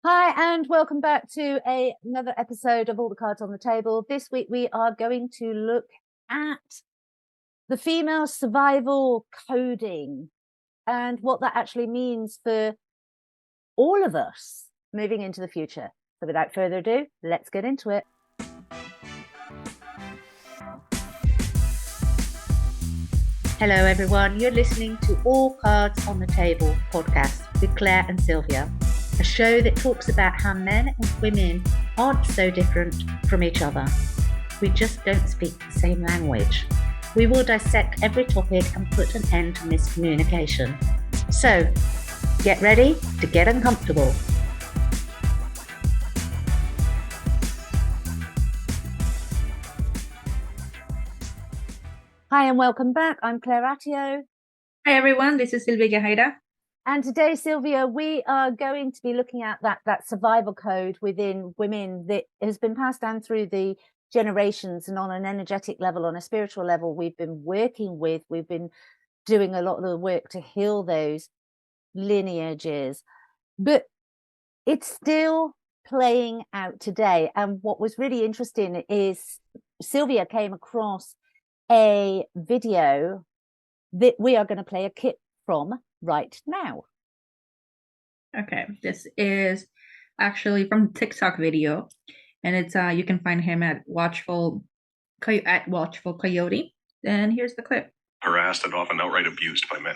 Hi, and welcome back to another episode of All the Cards on the Table. This week we are going to look at the female survival coding and what that actually means for all of us moving into the future. So without further ado, let's get into it. Hello everyone, you're listening to All Cards on the Table podcast with Claire and Sylvia. A show that talks about how men and women aren't so different from each other. We just don't speak the same language. We will dissect every topic and put an end to miscommunication. So, get ready to get uncomfortable. Hi and welcome back. I'm Claire Attio. Hi everyone, this is Sylvia Gahaida. And today, Sylvia, we are going to be looking at that survival code within women that has been passed down through the generations, and on an energetic level, on a spiritual level, we've been doing a lot of the work to heal those lineages, but it's still playing out today. And what was really interesting is Sylvia came across a video that we are going to play a clip from right now. Okay, this is actually from TikTok video, and it's you can find him at Watchful Coyote. And here's the clip. Harassed and often outright abused by men.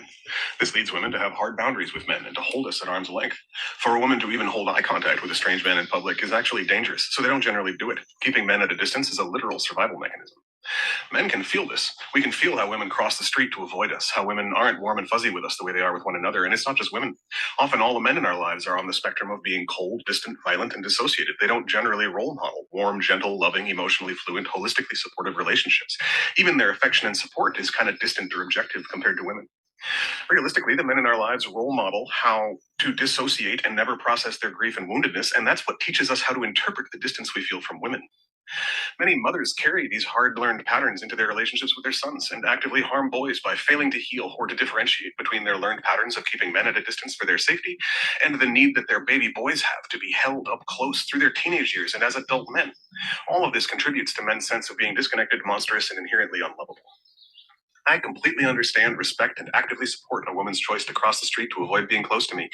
This leads women to have hard boundaries with men and to hold us at arm's length. For a woman to even hold eye contact with a strange man in public is actually dangerous, so they don't generally do it. Keeping men at a distance is a literal survival mechanism. Men can feel this. We can feel how women cross the street to avoid us, how women aren't warm and fuzzy with us the way they are with one another. And it's not just women. Often all the men in our lives are on the spectrum of being cold, distant, violent, and dissociated. They don't generally role model warm, gentle, loving, emotionally fluent, holistically supportive relationships. Even their affection and support is kind of distant or objective compared to women. Realistically, the men in our lives role model how to dissociate and never process their grief and woundedness, and that's what teaches us how to interpret the distance we feel from women. Many mothers carry these hard-learned patterns into their relationships with their sons and actively harm boys by failing to heal or to differentiate between their learned patterns of keeping men at a distance for their safety and the need that their baby boys have to be held up close through their teenage years and as adult men. All of this contributes to men's sense of being disconnected, monstrous, and inherently unlovable. I completely understand, respect, and actively support a woman's choice to cross the street to avoid being close to me,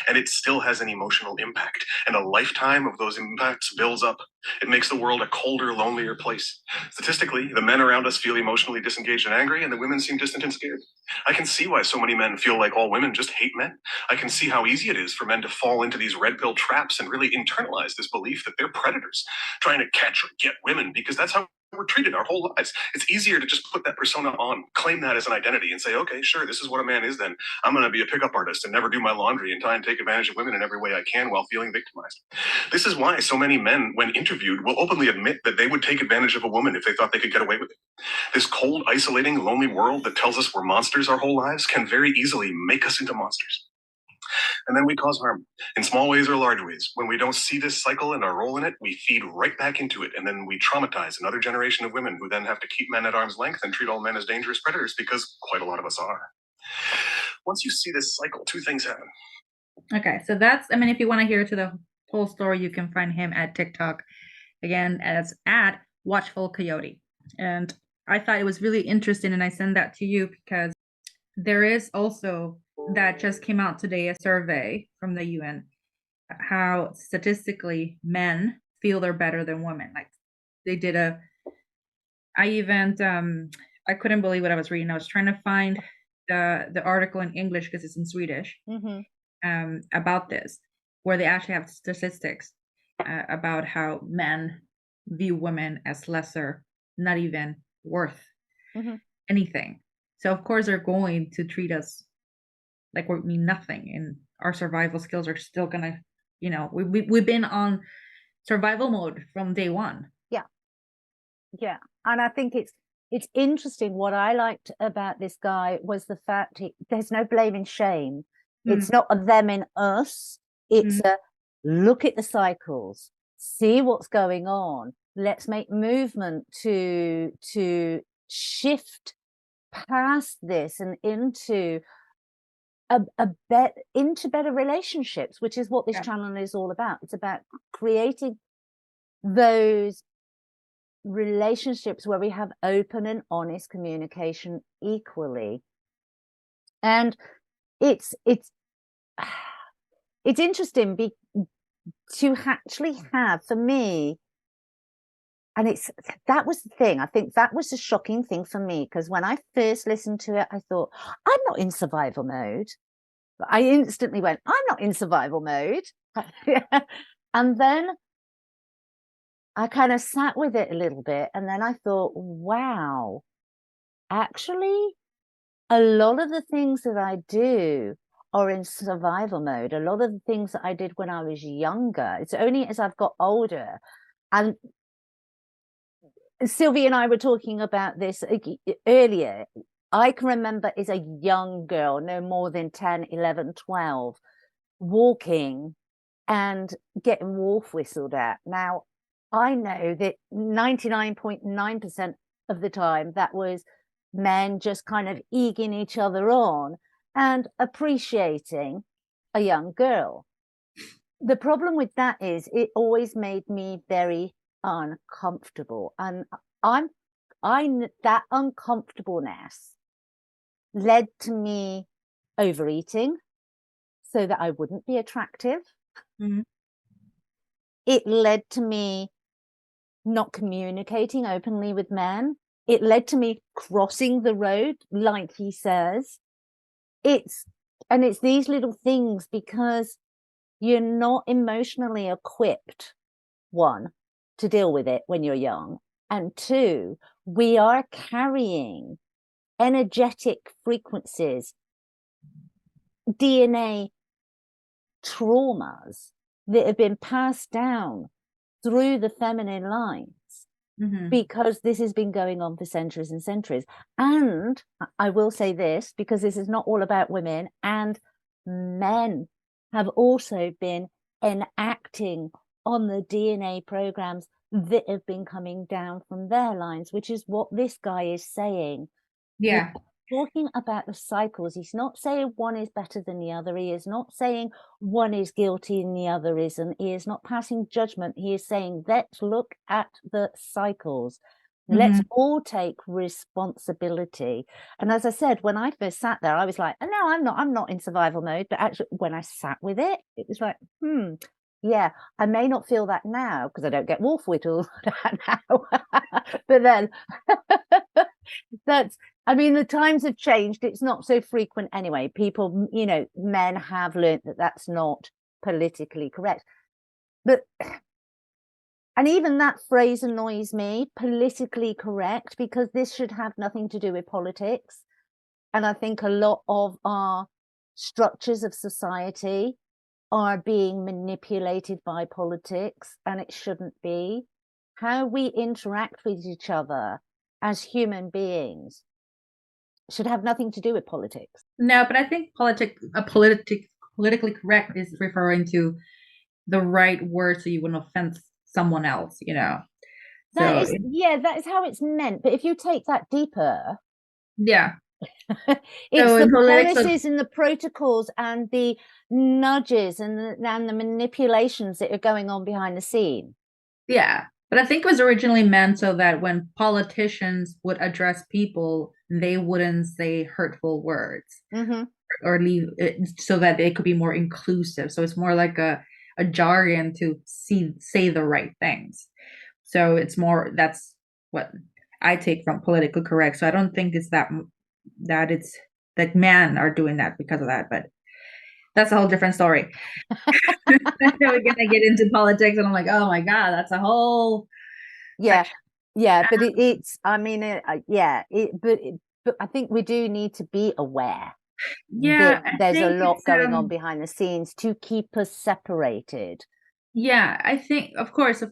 and it still has an emotional impact, and a lifetime of those impacts builds up. It makes the world a colder, lonelier place. Statistically, the men around us feel emotionally disengaged and angry, and the women seem distant and scared. I can see why so many men feel like all women just hate men. I can see how easy it is for men to fall into these red pill traps and really internalize this belief that they're predators, trying to catch or get women, because that's how we're treated our whole lives. It's easier to just put that persona on, claim that as an identity, and say, okay, sure, this is what a man is then. I'm going to be a pickup artist and never do my laundry and try and take advantage of women in every way I can while feeling victimized. This is why so many men, when interviewed, will openly admit that they would take advantage of a woman if they thought they could get away with it. This cold, isolating, lonely world that tells us we're monsters our whole lives can very easily make us into monsters. And then we cause harm in small ways or large ways. When we don't see this cycle and our role in it, we feed right back into it. And then we traumatize another generation of women who then have to keep men at arm's length and treat all men as dangerous predators, because quite a lot of us are. Once you see this cycle, two things happen. Okay, so that's, if you want to hear to the whole story, you can find him at TikTok, again, as at Watchful Coyote. And I thought it was really interesting, and I sent that to you because there is also, that just came out today, a survey from the UN, how statistically men feel they're better than women. Like they did I couldn't believe what I was reading. I was trying to find the article in English because it's in Swedish, about this, where they actually have statistics about how men view women as lesser, not even worth anything. So of course they're going to treat us like we mean nothing, and our survival skills are still gonna, we've been on survival mode from day one. Yeah, and I think it's interesting. What I liked about this guy was the fact there's no blame and shame. It's not a them and us. It's a look at the cycles, see what's going on. Let's make movement to shift past this and into into better relationships, which is what this channel is all about. It's about creating those relationships where we have open and honest communication equally. And it's interesting to actually have, for me, and that was the thing. I think that was a shocking thing for me, because when I first listened to it, I thought, I'm not in survival mode. But I instantly went, I'm not in survival mode. And then I kind of sat with it a little bit, and then I thought, wow, actually, a lot of the things that I do are in survival mode. A lot of the things that I did when I was younger, it's only as I've got older. And Sylvia and I were talking about this earlier. I can remember as a young girl, no more than 10, 11, 12, walking and getting wolf whistled at. Now, I know that 99.9% of the time that was men just kind of egging each other on and appreciating a young girl. The problem with that is it always made me very uncomfortable, and that uncomfortableness led to me overeating so that I wouldn't be attractive. Mm-hmm. It led to me not communicating openly with men. It led to me crossing the road, like he says. It's these little things, because you're not emotionally equipped, one, to deal with it when you're young, and two, we are carrying energetic frequencies, DNA traumas that have been passed down through the feminine lines, because this has been going on for centuries and centuries. And I will say this, because this is not all about women, and men have also been enacting on the DNA programs that have been coming down from their lines, which is what this guy is saying. Yeah. He's talking about the cycles. He's not saying one is better than the other. He is not saying one is guilty and the other isn't. He is not passing judgment. He is saying, let's look at the cycles. Let's all take responsibility. And as I said, when I first sat there, I was like, no, I'm not in survival mode. But actually, when I sat with it, it was like, yeah, I may not feel that now because I don't get wolf whittled now. But then the times have changed. It's not so frequent anyway. People, men have learned that that's not politically correct. And even that phrase annoys me, politically correct, because this should have nothing to do with politics. And I think a lot of our structures of society are being manipulated by politics, and it shouldn't be. How we interact with each other as human beings should have nothing to do with politics. No, but I think politically correct is referring to the right word so you wouldn't offend someone else, That is how it's meant. But if you take that deeper, it's the policies and the protocols and the nudges and the manipulations that are going on behind the scene. Yeah, but I think it was originally meant so that when politicians would address people, they wouldn't say hurtful words, or leave it, so that they could be more inclusive. So it's more like a jargon to say the right things. So it's more, that's what I take from politically correct. So I don't think it's that it's that men are doing that because of that, but that's a whole different story. We're gonna get into politics, and I'm like, oh my god, that's a whole section. But but I think we do need to be aware. There's a lot going on behind the scenes to keep us separated. Yeah, I think, of course.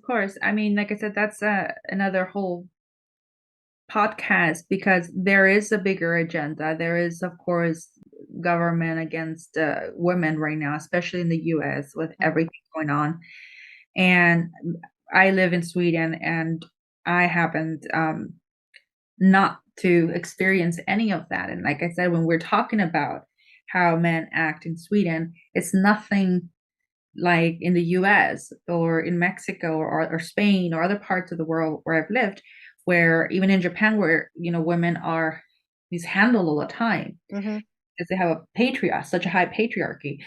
I mean, like I said, that's another whole podcast, because there is a bigger agenda. There is, of course, government against women right now, especially in the US with everything going on. And I live in Sweden, and I happened not to experience any of that. And like I said, when we're talking about how men act in Sweden, it's nothing like in the US or in Mexico or Spain or other parts of the world where I've lived, where even in Japan, where, women are mishandled all the time because they have such a high patriarchy.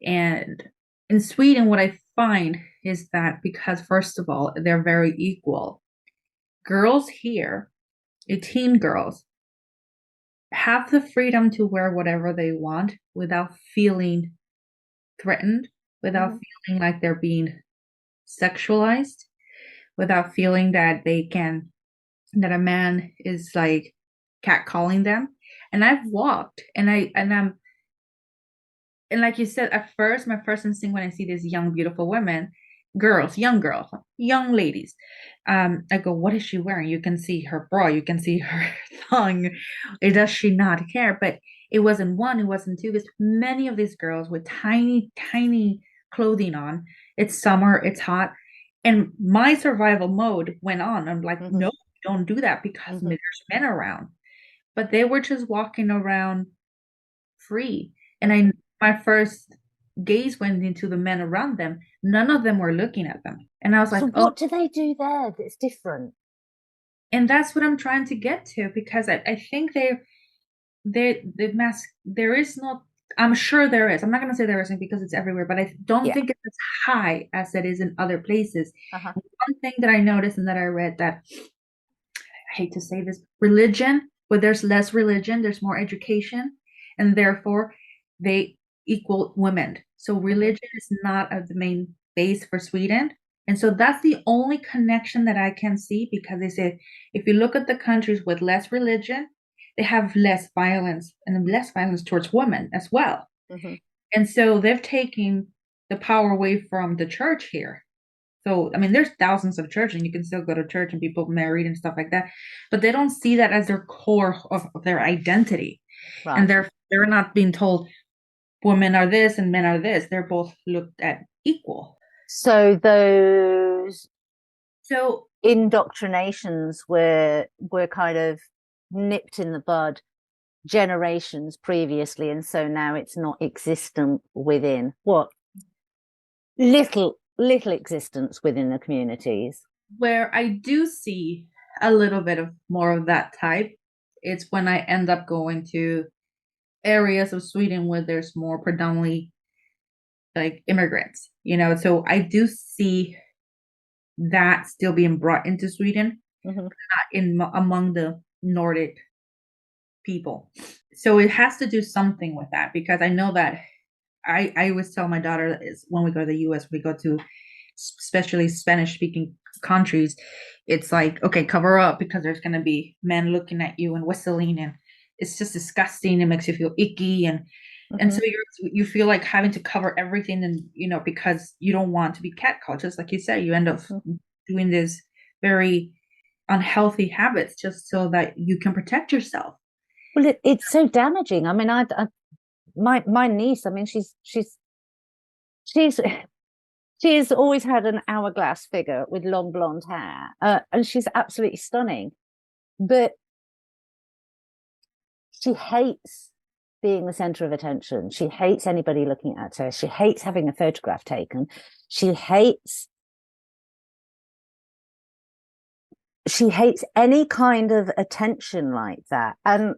And in Sweden, what I find is that because, first of all, they're very equal. Girls here, teen girls, have the freedom to wear whatever they want without feeling threatened, without feeling like they're being sexualized, without feeling that that a man is like catcalling them. And I've walked and like you said, at first, my first instinct when I see these young, beautiful women, young girls, young ladies, I go, what is she wearing? You can see her bra, you can see her thong. Does she not care? But it wasn't one, it wasn't two. It's many of these girls with tiny, tiny clothing on. It's summer, it's hot. And my survival mode went on. I'm like, no, don't do that because there's men around. But they were just walking around free. And my first gaze went into the men around them. None of them were looking at them. And I was like, so what do they do there that's different? And that's what I'm trying to get to, because I think there is not, I'm sure there is. I'm not going to say there isn't because it's everywhere, but I don't think it's as high as it is in other places. One thing that I noticed and that I read, that I hate to say this, religion, where there's less religion, there's more education, and therefore they equal women. So religion is not the main base for Sweden. And so that's the only connection that I can see, because they say if you look at the countries with less religion, they have less violence, and less violence towards women as well. And so they've taken the power away from the church here. So, I mean, there's thousands of churches, and you can still go to church and people married and stuff like that, but they don't see that as their core of their identity. Right. And they're not being told women are this and men are this. They're both looked at equal. So those indoctrinations were kind of nipped in the bud generations previously, and so now it's not existent within little existence within the communities. Where I do see a little bit of more of that type, it's when I end up going to areas of Sweden where there's more predominantly like immigrants, so I do see that still being brought into Sweden, not among the Nordic people. So it has to do something with that, because I know that I always tell my daughter is when we go to the US, we go to especially Spanish speaking countries, it's like, okay, cover up, because there's going to be men looking at you and whistling, and it's just disgusting. It makes you feel icky, and so you feel like having to cover everything, and because you don't want to be catcalled. Just like you said, you end up doing this very unhealthy habits just so that you can protect yourself. Well, it's so damaging. I mean, my niece, I mean, she's always had an hourglass figure with long blonde hair, and she's absolutely stunning, but she hates being the center of attention. She hates anybody looking at her. She hates having a photograph taken. She hates any kind of attention like that. And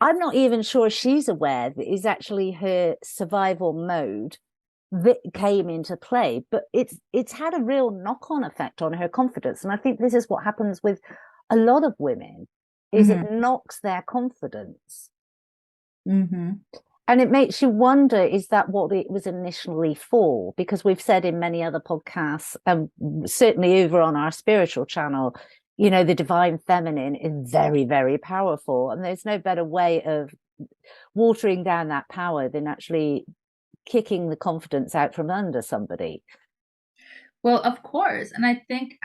I'm not even sure she's aware that is actually her survival mode that came into play, but it's had a real knock-on effect on her confidence. And I think this is what happens with a lot of women, is it knocks their confidence. And it makes you wonder, is that what it was initially for? Because we've said in many other podcasts, certainly over on our spiritual channel, the divine feminine is very, very powerful. And there's no better way of watering down that power than actually kicking the confidence out from under somebody. Well, of course. And I think,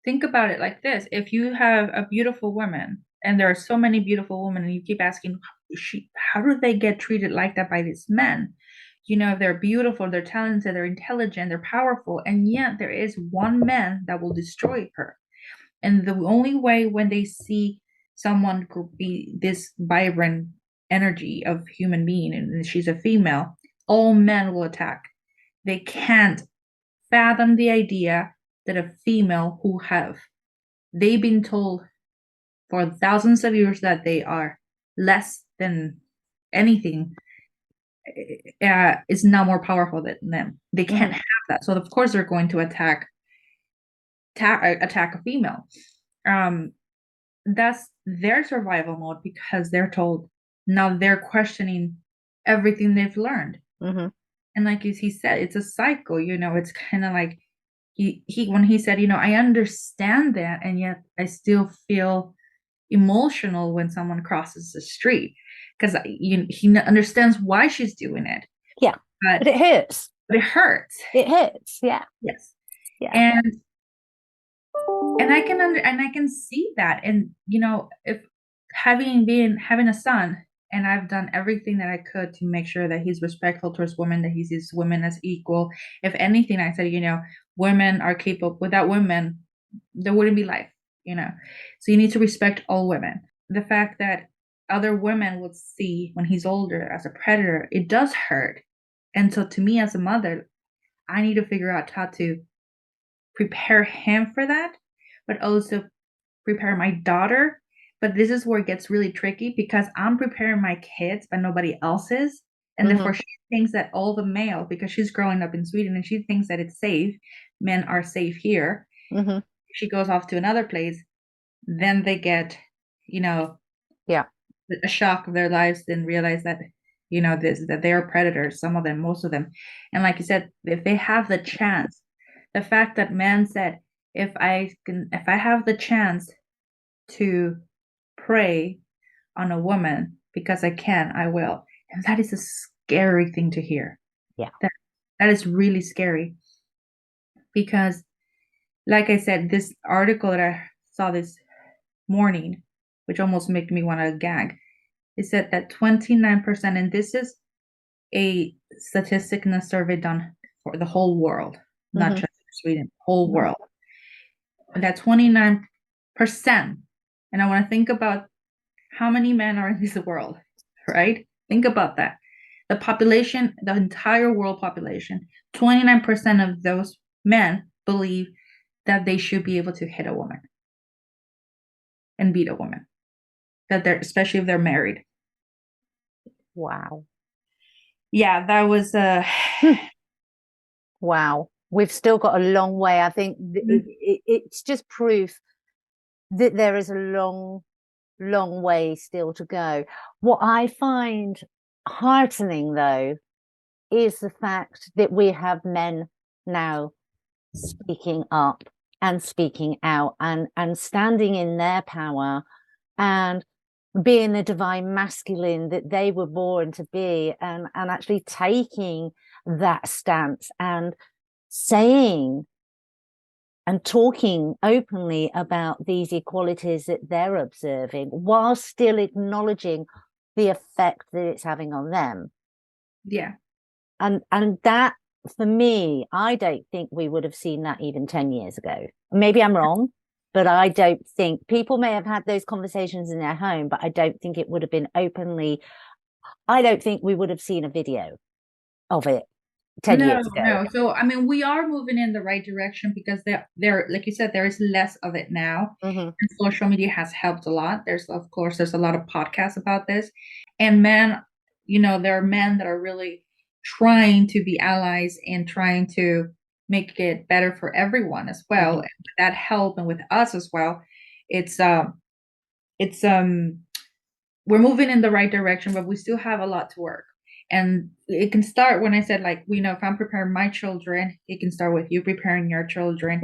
think about it like this. If you have a beautiful woman, and there are so many beautiful women, and you keep asking, how do they get treated like that by these men? They're beautiful, they're talented, they're intelligent, they're powerful, and yet there is one man that will destroy her. And the only way when they see someone could be this vibrant, energy of human being and she's a female, all men will attack. They can't fathom the idea that a female who they've been told for thousands of years that they are less than anything is now more powerful than them. They can't have that. So of course they're going to attack a female. That's their survival mode because they're told. Now they're questioning everything they've learned. And like he said, it's a cycle, it's kind of like he when he said, I understand that, and yet I still feel emotional when someone crosses the street because he understands why she's doing it. Yeah, but it hurts. But it hurts. It hurts. Yeah. Yes. Yeah. And I can see that, and if having a son, and I've done everything that I could to make sure that he's respectful towards women, that he sees women as equal. If anything, I said, women are capable. Without women, there wouldn't be life, So you need to respect all women. The fact that other women would see when he's older as a predator, it does hurt. And so to me as a mother, I need to figure out how to prepare him for that, but also prepare my daughter. But this is where it gets really tricky because I'm preparing my kids, but nobody else is. And therefore she thinks that all the male, because she's growing up in Sweden and she thinks that it's safe, men are safe here. If she goes off to another place, then they get, a shock of their lives and realize that, that they are predators, some of them, most of them. And like you said, if they have the chance, the fact that man said, if I have the chance to prey on a woman because I can, I will. And that is a scary thing to hear. Yeah. That is really scary. Because, like I said, this article that I saw this morning, which almost made me want to gag, it said that 29%, and this is a statistic in a survey done for the whole world, not just Sweden, whole world. And that 29%, and I want to think about how many men are in this world, right? Think about that. The population, the entire world population, 29% of those men believe that they should be able to hit a woman and beat a woman, especially if they're married. Wow. Yeah, that was wow. We've still got a long way. I think it's just proof that there is a long way still to go. What I find heartening, though, is the fact that we have men now speaking up and speaking out and standing in their power and being the divine masculine that they were born to be, and actually taking that stance and saying and talking openly about these equalities that they're observing while still acknowledging the effect that it's having on them. Yeah. And that, for me, I don't think we would have seen that even 10 years ago. Maybe I'm wrong, but I don't think people may have had those conversations in their home, but I don't think it would have been openly. I don't think we would have seen a video of it 10 years ago. No. So, I mean, we are moving in the right direction because there, like you said, there is less of it now. And social media has helped a lot. There's a lot of podcasts about this. And men, there are men that are really trying to be allies and trying to make it better for everyone as well. And with that help and with us as well, we're moving in the right direction, but we still have a lot to work. And it can start when I said, like, if I'm preparing my children, it can start with you preparing your children,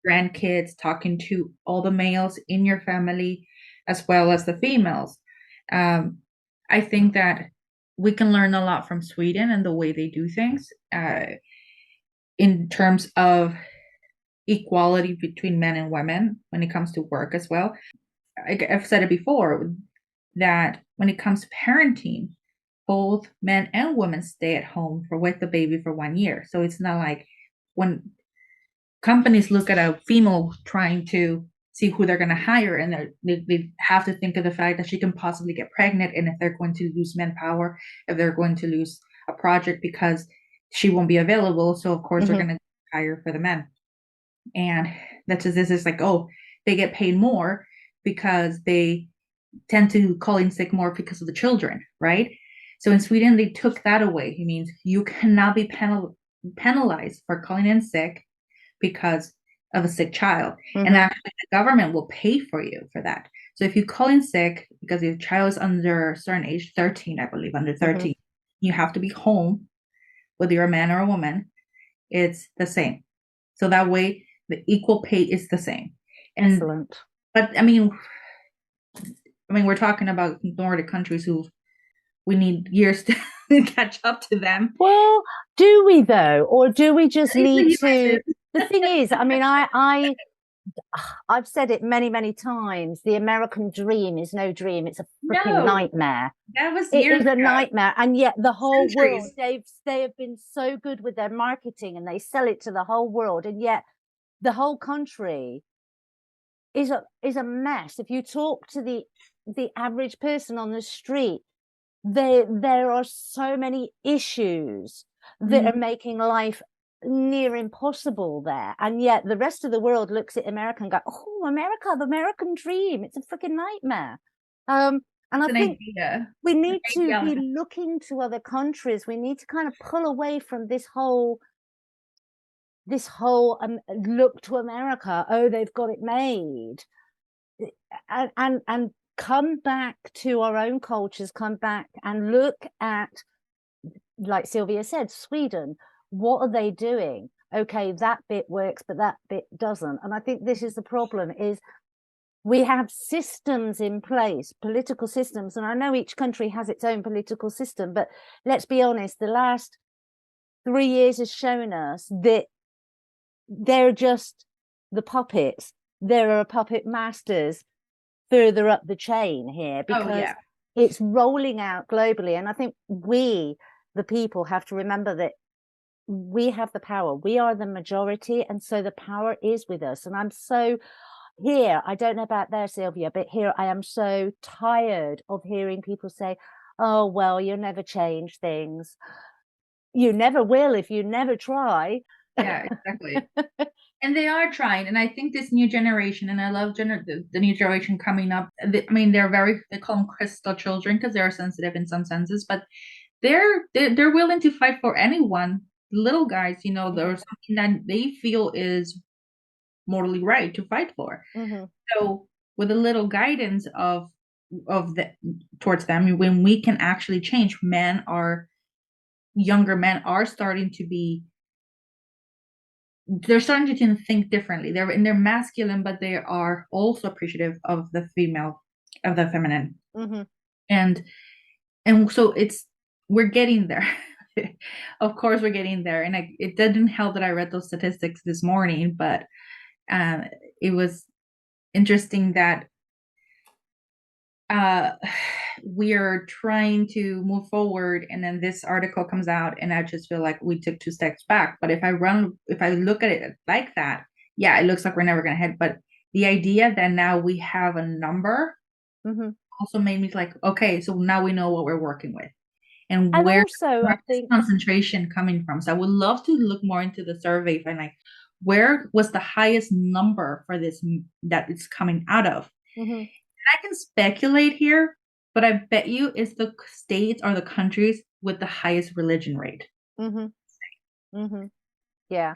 grandkids, talking to all the males in your family, as well as the females. I think that we can learn a lot from Sweden and the way they do things in terms of equality between men and women when it comes to work as well. I've said it before that when it comes to parenting, both men and women stay at home with the baby for 1 year. So it's not like when companies look at a female trying to see who they're going to hire, and they have to think of the fact that she can possibly get pregnant, and if they're going to lose manpower, if they're going to lose a project because she won't be available, so of course they're going to hire for the men. And this is like, oh, they get paid more because they tend to call in sick more because of the children, right? So in Sweden, they took that away. It means you cannot be penalized for calling in sick because of a sick child. And actually the government will pay for you for that. So if you call in sick because your child is under a certain age, 13, I believe, under 13, you have to be home, whether you're a man or a woman, it's the same. So that way the equal pay is the same. And, excellent. But I mean, we're talking about Nordic countries who we need years to catch up to them. Well, do we though? Or do we just need to? The thing is, I mean, I've said it many, many times. The American dream is no dream. It's a freaking nightmare. That was It is a nightmare. And yet the whole Centuries. world, they have been so good with their marketing and they sell it to the whole world. And yet the whole country is a mess. If you talk to the average person on the street, there are so many issues that are making life near impossible there, and yet the rest of the world looks at America and go, oh, America, the American dream, it's a freaking nightmare. And I think we need to be looking to other countries. We need to kind of pull away from this whole look to America, oh, they've got it made, and come back to our own cultures, come back and look at, like Sylvia said, Sweden. What are they doing? Okay, that bit works, but that bit doesn't. And I think this is the problem, is we have systems in place, political systems, and I know each country has its own political system, but let's be honest, the last 3 years has shown us that they're just the puppets. There are puppet masters further up the chain here, because it's rolling out globally. And I think we, the people, have to remember that we have the power. We are the majority, and so the power is with us. And I'm so here, I don't know about there, Sylvia, but here I am so tired of hearing people say, oh, well, you'll never change things. You never will if you never try. Yeah, exactly. And they are trying. And I think this new generation, and I love the new generation coming up. I mean, they call them crystal children because they're sensitive in some senses, but they're willing to fight for anyone. Little guys, there's something that they feel is morally right to fight for. So with a little guidance towards them, when we can actually change, younger men are starting to they're starting to think differently. They're masculine, but they are also appreciative of the feminine. And so we're getting there. Of course we're getting there. And it didn't help that I read those statistics this morning, but it was interesting that we are trying to move forward, and then this article comes out, and I just feel like we took 2 steps back. But if I look at it like that, yeah, it looks like we're never going to hit. But the idea that now we have a number also made me like, okay, so now we know what we're working with. And where I think concentration coming from. So I would love to look more into the survey and like, where was the highest number for this that it's coming out of? And I can speculate here, but I bet you it's the states or the countries with the highest religion rate. Yeah.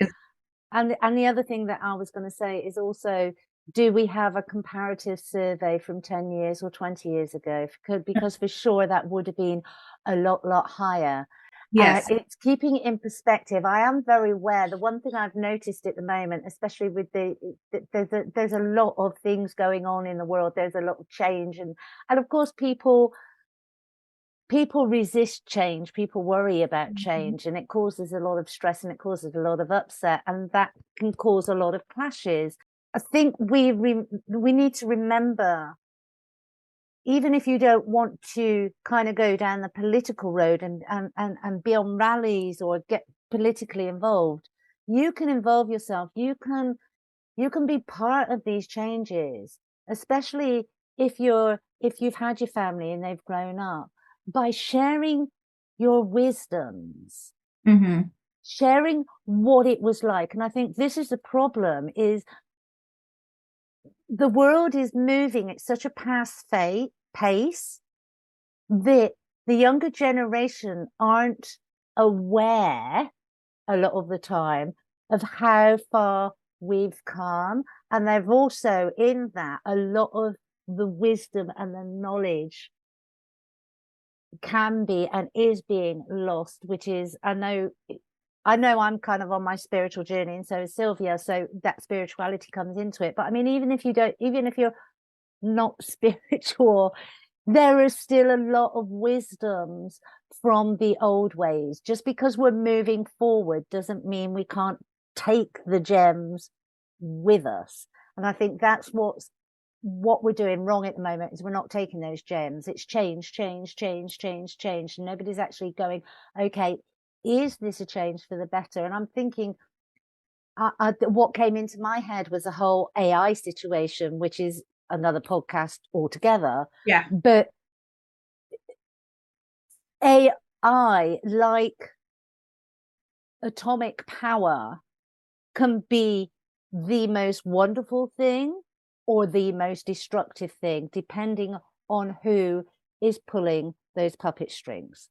And the other thing that I was going to say is also, do we have a comparative survey from 10 years or 20 years ago? Because for sure that would have been a lot higher. Yes. It's keeping it in perspective. I am very aware. The one thing I've noticed at the moment, especially with there's a lot of things going on in the world. There's a lot of change. And of course, people resist change. People worry about change, and it causes a lot of stress, and it causes a lot of upset, and that can cause a lot of clashes. I think we need to remember, even if you don't want to kind of go down the political road and be on rallies or get politically involved, you can involve yourself. You can You can be part of these changes, especially if you've had your family and they've grown up, by sharing your wisdoms, sharing what it was like. And I think this is the problem, is the world is moving at such a fast pace that the younger generation aren't aware a lot of the time of how far we've come. And they've also, in that, a lot of the wisdom and the knowledge can be and is being lost, which is, I know I'm kind of on my spiritual journey, and so is Sylvia, so that spirituality comes into it. But I mean, even if you're not spiritual, there is still a lot of wisdoms from the old ways. Just because we're moving forward doesn't mean we can't take the gems with us. And I think that's what we're doing wrong at the moment, is we're not taking those gems. It's change. And nobody's actually going, okay, is this a change for the better? And I'm thinking, what came into my head was a whole AI situation, which is another podcast altogether. Yeah. But AI, like atomic power, can be the most wonderful thing or the most destructive thing, depending on who is pulling those puppet strings.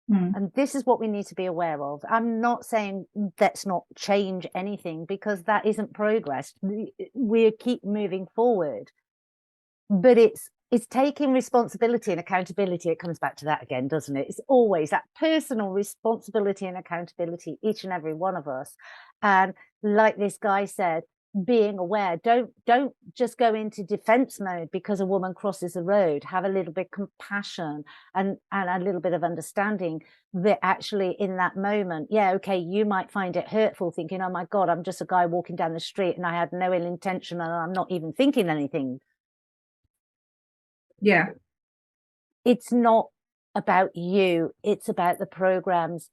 And this is what we need to be aware of. I'm not saying let's not change anything, because that isn't progress. We keep moving forward, but it's taking responsibility and accountability. It comes back to that again, doesn't it? It's always that personal responsibility and accountability, each and every one of us. And like this guy said, being aware, don't just go into defense mode because a woman crosses the road. Have a little bit of compassion and a little bit of understanding that actually in that moment, yeah, okay, you might find it hurtful, thinking, oh my God, I'm just a guy walking down the street and I had no ill intention and I'm not even thinking anything. Yeah. It's not about you. It's about the programs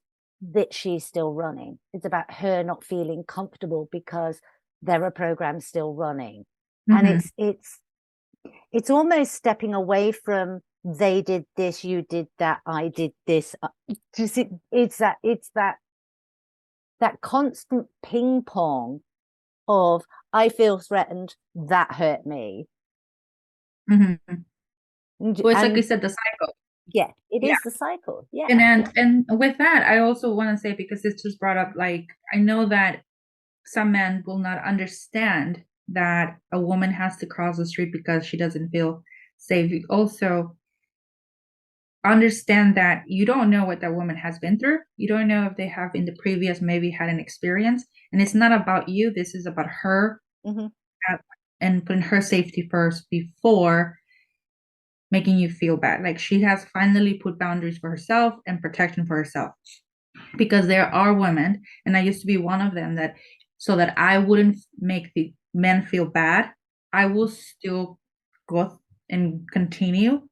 that she's still running. It's about her not feeling comfortable because there are programs still running. And it's almost stepping away from, they did this, you did that, I did this. It's that constant ping pong of, I feel threatened, that hurt me. Well, it's like you said, the cycle. Yeah, it is the cycle. Yeah. And with that, I also want to say, because this just brought up, like, I know that some men will not understand that a woman has to cross the street because she doesn't feel safe. You also understand that you don't know what that woman has been through. You don't know if they have in the previous maybe had an experience, and it's not about you. This is about her, and putting her safety first before making you feel bad. Like, she has finally put boundaries for herself and protection for herself, because there are women, and I used to be one of them, that so that I wouldn't make the men feel bad, I will still go and continue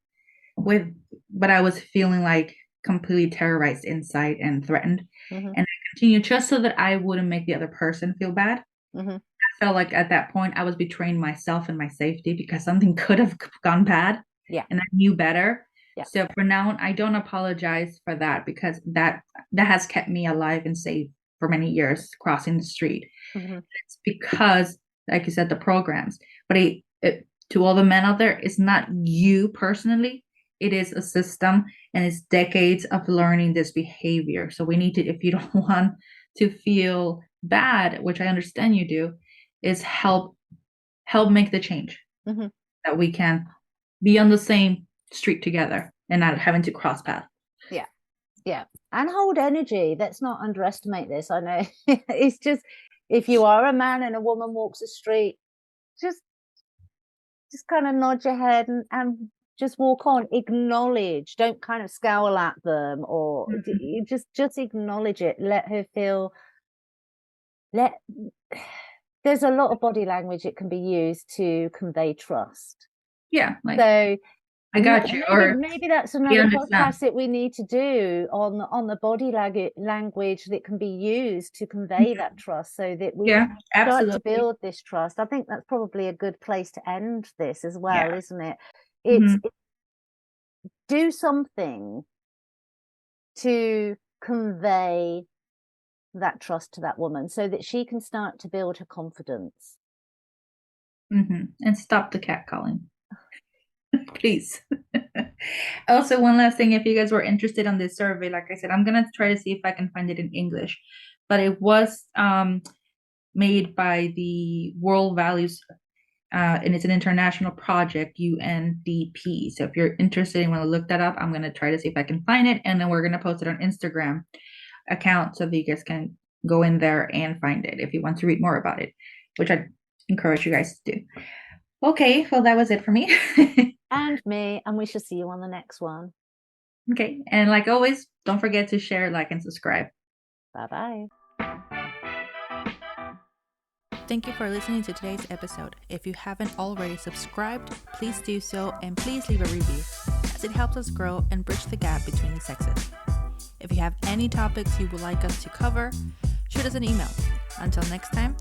with, but I was feeling like completely terrorized inside and threatened. And I continued just so that I wouldn't make the other person feel bad. I felt like at that point I was betraying myself and my safety, because something could have gone bad. Yeah. And I knew better. Yeah. So for now, I don't apologize for that, because that has kept me alive and safe for many years, crossing the street. It's because, like you said, the programs. But to all the men out there, it's not you personally. It is a system, and it's decades of learning this behavior. So we need to, if you don't want to feel bad, which I understand you do, is help make the change, that we can be on the same street together and not having to cross paths. Yeah. And hold energy. Let's not underestimate this. I know it's just, if you are a man and a woman walks the street, just kind of nod your head and just walk on. Acknowledge. Don't kind of scowl at them, or just acknowledge it. Let her feel. There's a lot of body language that can be used to convey trust. Yeah. So I got you. Or maybe that's another podcast that we need to do on the body language that can be used to convey that trust, so that we start to build this trust. I think that's probably a good place to end this as well, isn't it? It's do something to convey that trust to that woman so that she can start to build her confidence. And stop the catcalling. Please. Also, one last thing, if you guys were interested on this survey, like I said, I'm gonna try to see if I can find it in English, but it was made by the World Values and it's an international project, UNDP. So if you're interested and want to look that up, I'm gonna try to see if I can find it, and then we're gonna post it on Instagram account so that you guys can go in there and find it if you want to read more about it, which I encourage you guys to do. Okay, well, that was it for me. And me, and we shall see you on the next one. Okay, and like always, don't forget to share, like, and subscribe. Bye-bye. Thank you for listening to today's episode. If you haven't already subscribed, please do so, and please leave a review, as it helps us grow and bridge the gap between the sexes. If you have any topics you would like us to cover, shoot us an email. Until next time,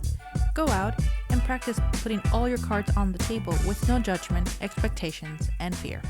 go out and practice putting all your cards on the table with no judgment, expectations, and fear.